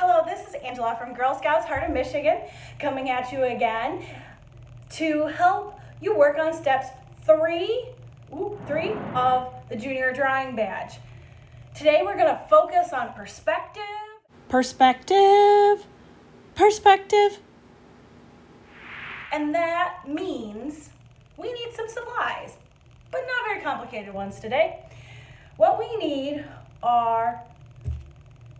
Hello, this is Angela from Girl Scouts Heart of Michigan, coming at you again to help you work on steps three of the junior drawing badge. Today we're going to focus on perspective. And that means we need some supplies, but not very complicated ones today. What we need are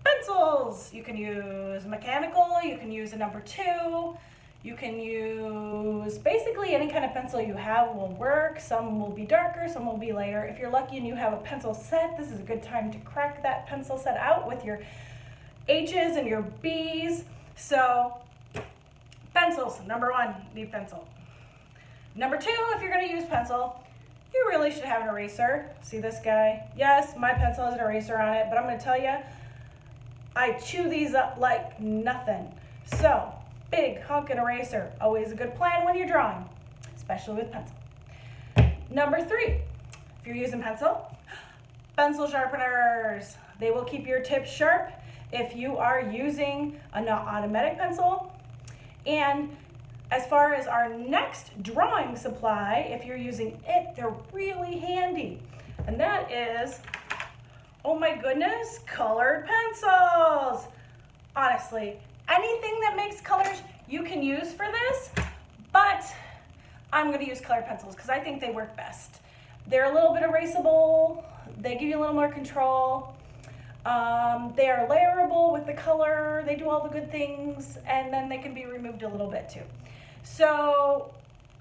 pencils. You can use mechanical, you can use a number 2, you can use basically any kind of pencil you have will work. Some will be darker, some will be lighter. If you're lucky and you have a pencil set, this is a good time to crack that pencil set out with your H's and your B's. So pencils, number 1, you need pencil. Number 2, if you're going to use pencil, you really should have an eraser. See this guy? Yes, my pencil has an eraser on it, but I'm going to tell you, I chew these up like nothing. So, big honkin' eraser, always a good plan when you're drawing, especially with pencil. Number 3, if you're using pencil sharpeners. They will keep your tip sharp if you are using an automatic pencil. And as far as our next drawing supply, if you're using it, they're really handy. And that is, oh my goodness, colored pencils. Honestly, anything that makes colors you can use for this, but I'm gonna use colored pencils because I think they work best. They're a little bit erasable, they give you a little more control. They are layerable with the color, they do all the good things, and then they can be removed a little bit too. So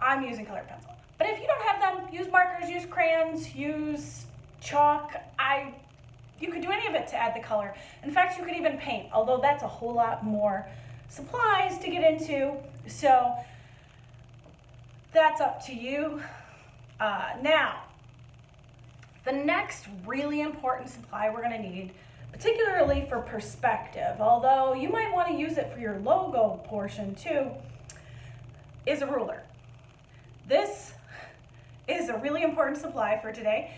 I'm using colored pencil. But if you don't have them, use markers, use crayons, use chalk. You could do any of it to add the color. In fact, you could even paint, although that's a whole lot more supplies to get into. So that's up to you. Now, the next really important supply we're gonna need, particularly for perspective, although you might wanna use it for your logo portion too, is a ruler. This is a really important supply for today.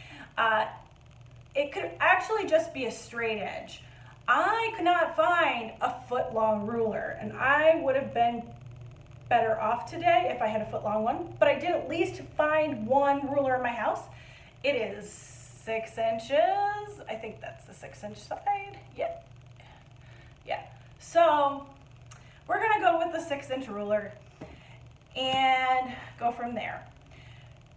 It could actually just be a straight edge. I could not find a foot-long ruler, and I would have been better off today if I had a foot-long one, but I did at least find one ruler in my house. It is 6 inches. I think that's the 6-inch side. Yep. Yeah. So we're gonna go with the 6-inch ruler and go from there.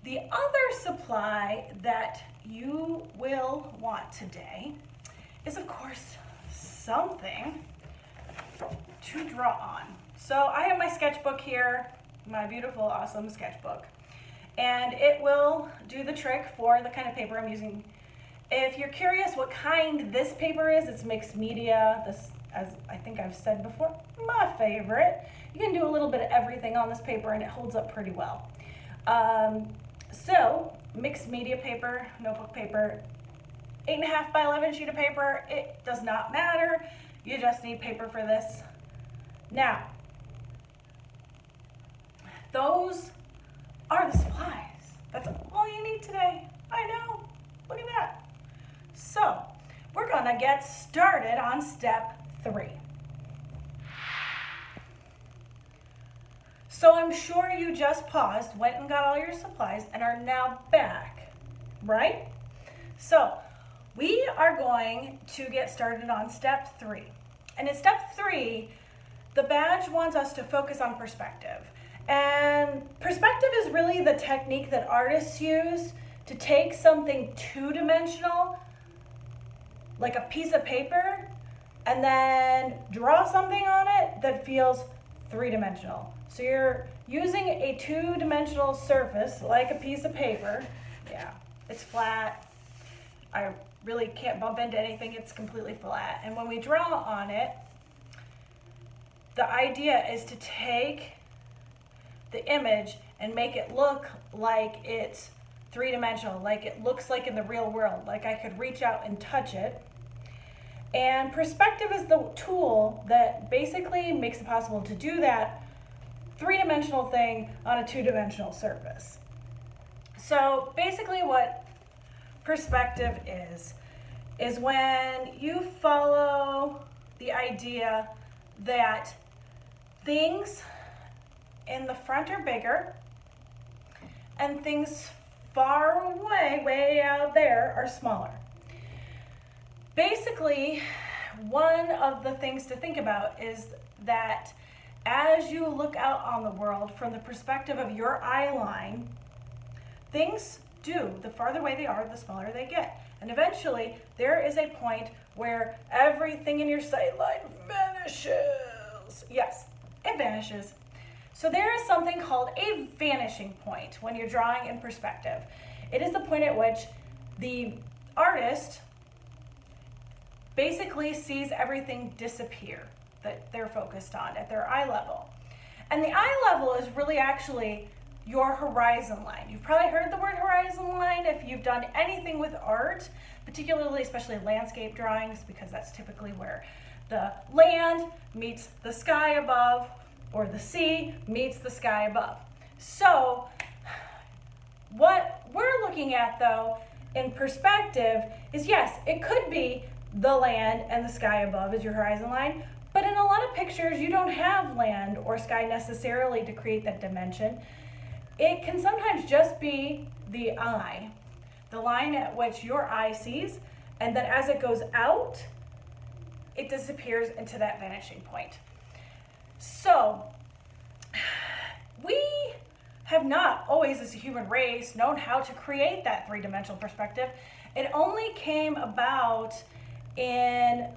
The other supply that you will want today is, of course, something to draw on. So I have my sketchbook here, my beautiful, awesome sketchbook, and it will do the trick for the kind of paper I'm using. If you're curious what kind this paper is, it's mixed media. This, as I think I've said before, my favorite. You can do a little bit of everything on this paper and it holds up pretty well. So, mixed media paper, notebook paper, 8.5 by 11 sheet of paper, it does not matter. You just need paper for this. Now, those are the supplies. That's all you need today. I know, look at that. So, we're gonna get started on step 3. So I'm sure you just paused, went and got all your supplies, and are now back, right? So we are going to get started on step 3. And in step 3, the badge wants us to focus on perspective. And perspective is really the technique that artists use to take something two-dimensional, like a piece of paper, and then draw something on it that feels three-dimensional. So you're using a two-dimensional surface, like a piece of paper. Yeah, it's flat. I really can't bump into anything. It's completely flat. And when we draw on it, the idea is to take the image and make it look like it's three-dimensional, like it looks like in the real world, like I could reach out and touch it. And perspective is the tool that basically makes it possible to do that three-dimensional thing on a two-dimensional surface. So basically what perspective is when you follow the idea that things in the front are bigger and things far away, way out there, are smaller. Basically, one of the things to think about is that as you look out on the world from the perspective of your eye line, things do, the farther away they are, the smaller they get. And eventually, there is a point where everything in your sight line vanishes. Yes, it vanishes. So there is something called a vanishing point when you're drawing in perspective. It is the point at which the artist basically sees everything disappear that they're focused on at their eye level. And the eye level is really actually your horizon line. You've probably heard the word horizon line if you've done anything with art, particularly especially landscape drawings, because that's typically where the land meets the sky above, or the sea meets the sky above. So what we're looking at though in perspective is, yes, it could be the land and the sky above is your horizon line, but in a lot of pictures you don't have land or sky necessarily to create that dimension. It can sometimes just be the eye, the line at which your eye sees, and then as it goes out, it disappears into that vanishing point. So, we have not always, as a human race, known how to create that three-dimensional perspective. It only came about in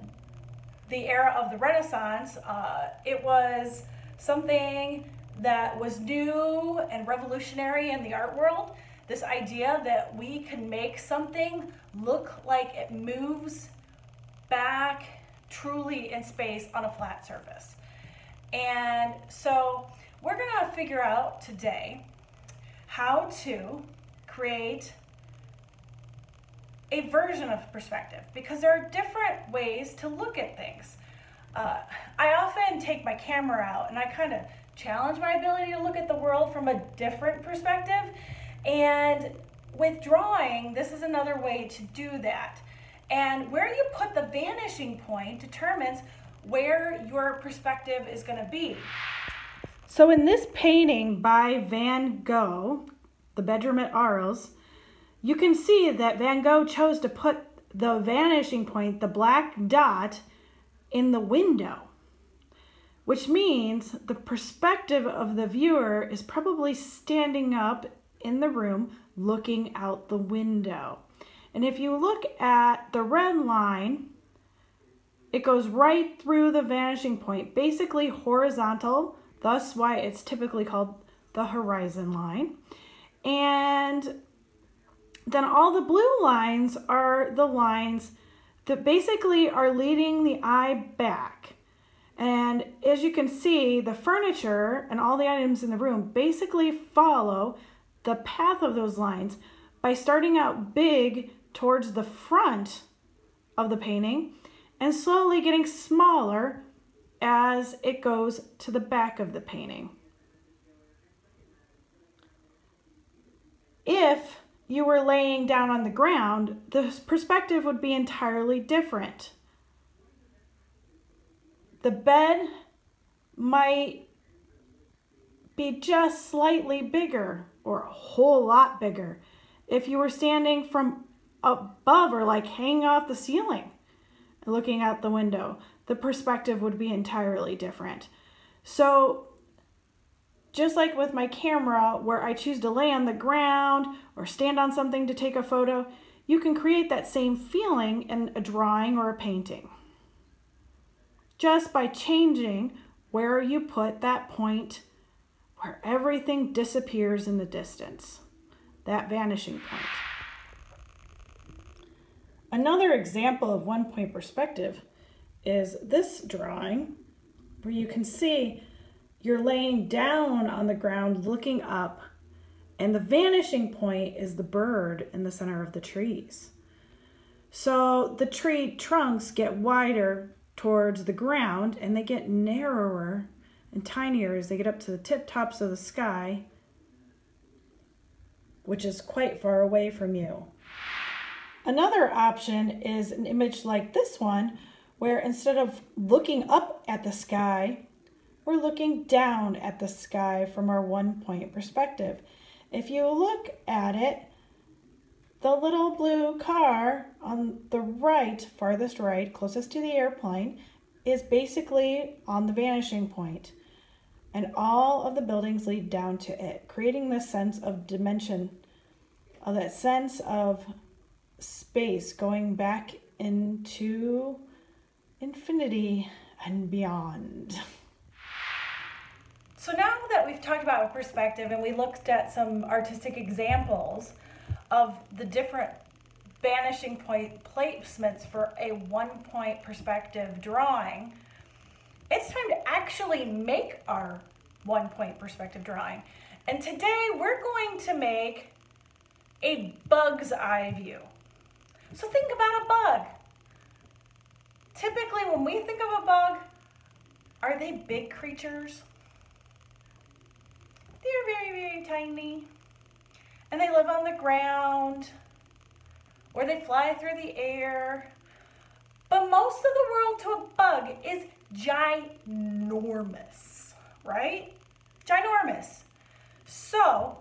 the era of the Renaissance. It was something that was new and revolutionary in the art world. This idea that we can make something look like it moves back truly in space on a flat surface. And so we're gonna figure out today how to create a version of perspective, because there are different ways to look at things. I often take my camera out and I kind of challenge my ability to look at the world from a different perspective. And with drawing, this is another way to do that. And where you put the vanishing point determines where your perspective is going to be. So in this painting by Van Gogh, The Bedroom at Arles, you can see that Van Gogh chose to put the vanishing point, the black dot, in the window, which means the perspective of the viewer is probably standing up in the room looking out the window. And if you look at the red line, it goes right through the vanishing point, basically horizontal, thus why it's typically called the horizon line. And then all the blue lines are the lines that basically are leading the eye back. And as you can see, the furniture and all the items in the room basically follow the path of those lines by starting out big towards the front of the painting and slowly getting smaller as it goes to the back of the painting. If you were laying down on the ground, the perspective would be entirely different. The bed might be just slightly bigger or a whole lot bigger if you were standing from above or like hanging off the ceiling and looking out the window. The perspective would be entirely different. So just like with my camera, where I choose to lay on the ground or stand on something to take a photo, you can create that same feeling in a drawing or a painting, just by changing where you put that point where everything disappears in the distance, that vanishing point. Another example of one-point perspective is this drawing, where you can see you're laying down on the ground looking up, and the vanishing point is the bird in the center of the trees. So the tree trunks get wider towards the ground and they get narrower and tinier as they get up to the tip tops of the sky, which is quite far away from you. Another option is an image like this one, where instead of looking up at the sky, we're looking down at the sky from our 1-point perspective. If you look at it, the little blue car on the right, farthest right, closest to the airplane, is basically on the vanishing point. And all of the buildings lead down to it, creating this sense of dimension, of that sense of space going back into infinity and beyond. So now that we've talked about perspective and we looked at some artistic examples of the different vanishing point placements for a 1-point perspective drawing, it's time to actually make our 1-point perspective drawing. And today we're going to make a bug's eye view. So think about a bug. Typically when we think of a bug, are they big creatures? They're very, very tiny. And they live on the ground, or they fly through the air. But most of the world to a bug is ginormous, right? Ginormous. So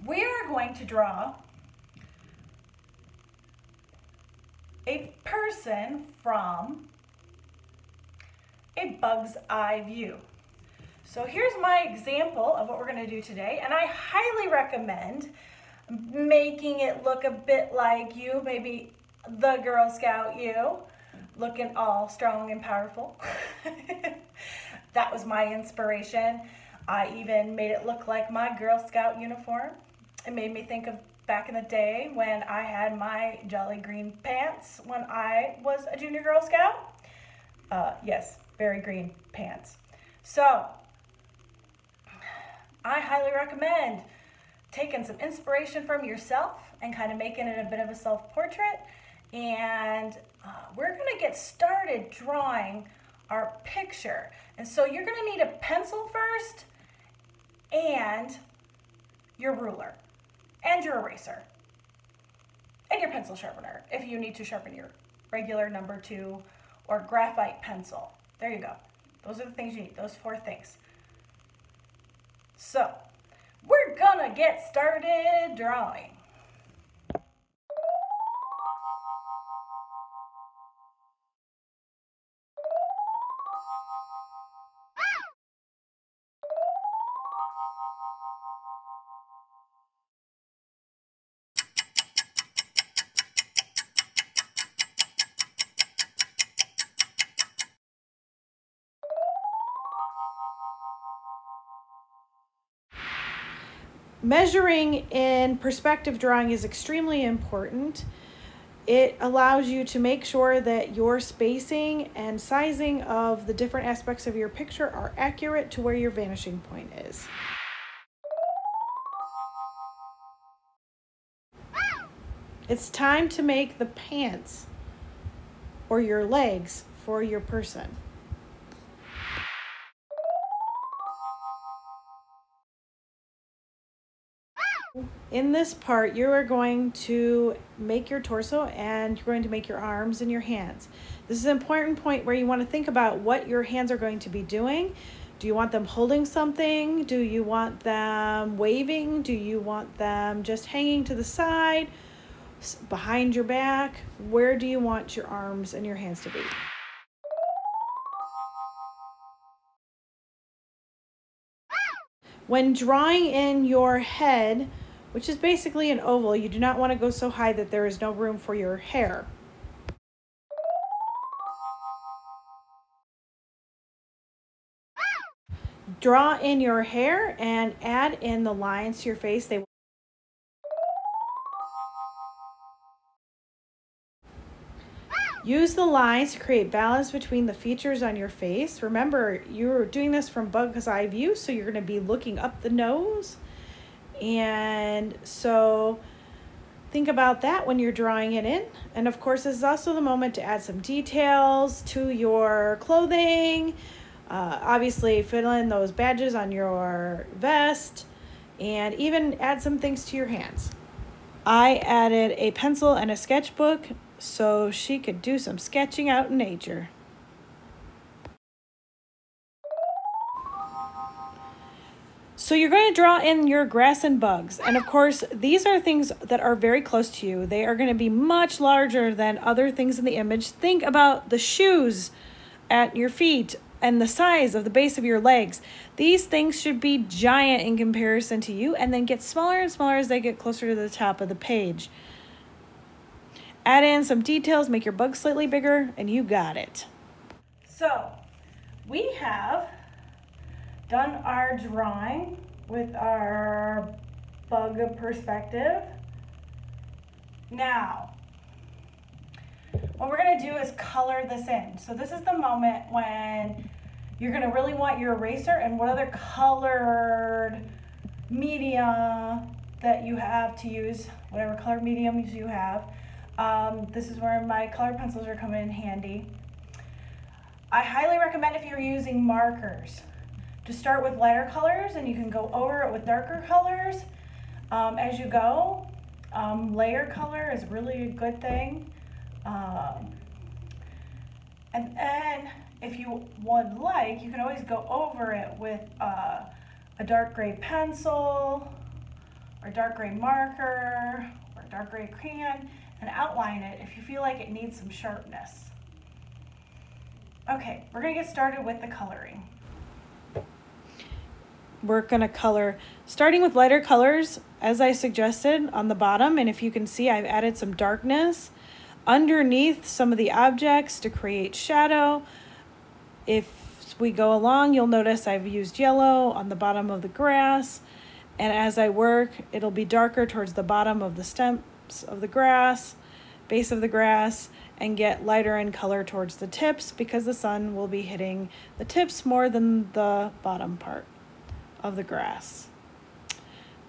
we are going to draw a person from a bug's eye view. So here's my example of what we're going to do today, and I highly recommend making it look a bit like you, maybe the Girl Scout you, looking all strong and powerful. That was my inspiration. I even made it look like my Girl Scout uniform. It made me think of back in the day when I had my jelly green pants when I was a junior Girl Scout. Yes, very green pants. So I highly recommend taking some inspiration from yourself and kind of making it a bit of a self-portrait. And we're gonna get started drawing our picture. And so you're gonna need a pencil first and your ruler and your eraser and your pencil sharpener if you need to sharpen your regular number 2 or graphite pencil. There you go. Those are the things you need, those 4 things. So, we're gonna get started drawing. Measuring in perspective drawing is extremely important. It allows you to make sure that your spacing and sizing of the different aspects of your picture are accurate to where your vanishing point is. It's time to make the pants or your legs for your person. In this part, you are going to make your torso and you're going to make your arms and your hands. This is an important point where you want to think about what your hands are going to be doing. Do you want them holding something? Do you want them waving? Do you want them just hanging to the side, behind your back? Where do you want your arms and your hands to be? When drawing in your head, which is basically an oval, you do not want to go so high that there is no room for your hair. Draw in your hair and add in the lines to your face. Use the lines to create balance between the features on your face. Remember, you're doing this from bug's eye view, so you're going to be looking up the nose. And so think about that when you're drawing it in. And of course, this is also the moment to add some details to your clothing. Obviously, fill in those badges on your vest and even add some things to your hands. I added a pencil and a sketchbook so she could do some sketching out in nature. So you're going to draw in your grass and bugs. And of course, these are things that are very close to you. They are going to be much larger than other things in the image. Think about the shoes at your feet and the size of the base of your legs. These things should be giant in comparison to you, and then get smaller and smaller as they get closer to the top of the page. Add in some details, make your bug slightly bigger, and you got it. So we have done our drawing with our bug perspective. Now, what we're going to do is color this in. So this is the moment when you're going to really want your eraser and what other colored media that you have to use, whatever color mediums you have. This is where my colored pencils are coming in handy. I highly recommend, if you're using markers, to start with lighter colors, and you can go over it with darker colors as you go. Layer color is really a good thing. And then if you would like, you can always go over it with a dark gray pencil or dark gray marker or dark gray crayon and outline it if you feel like it needs some sharpness. Okay, we're gonna get started with the coloring. We're gonna color, starting with lighter colors, as I suggested on the bottom. And if you can see, I've added some darkness underneath some of the objects to create shadow. If we go along, you'll notice I've used yellow on the bottom of the grass. And as I work, it'll be darker towards the bottom of the stems of the grass, base of the grass, and get lighter in color towards the tips, because the sun will be hitting the tips more than the bottom part of the grass.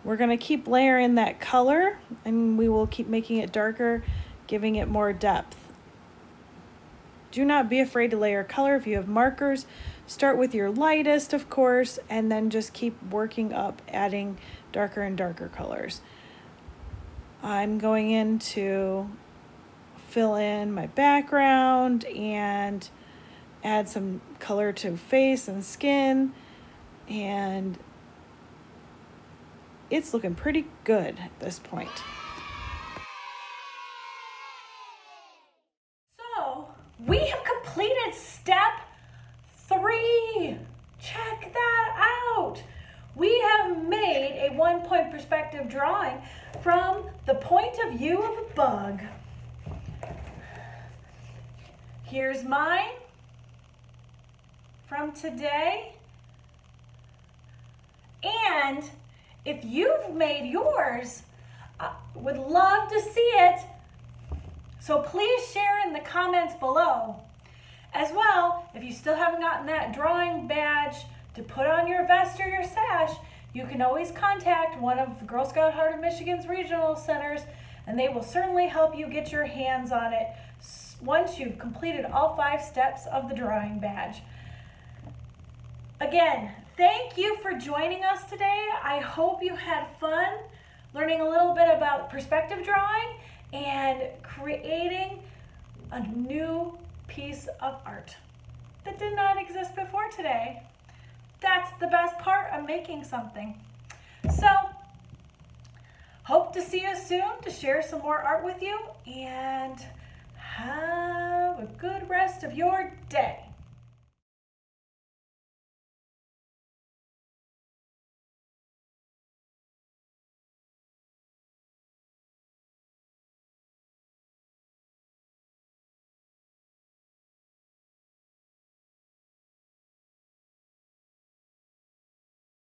We're going to keep layering that color, and we will keep making it darker, giving it more depth. Do not be afraid to layer color. If you have markers, start with your lightest, of course, and then just keep working up, adding darker and darker colors. I'm going in to fill in my background and add some color to face and skin, and it's looking pretty good at this point. So we have completed step 3. Check that out. We have made a 1-point perspective drawing from the point of view of a bug. Here's mine from today. And if you've made yours, I would love to see it. So please share in the comments below. As well, if you still haven't gotten that drawing badge to put on your vest or your sash, you can always contact one of the Girl Scout Heart of Michigan's regional centers, and they will certainly help you get your hands on it once you've completed all 5 steps of the drawing badge. Again, thank you for joining us today. I hope you had fun learning a little bit about perspective drawing and creating a new piece of art that did not exist before today. That's the best part of making something. So, hope to see you soon to share some more art with you, and have a good rest of your day.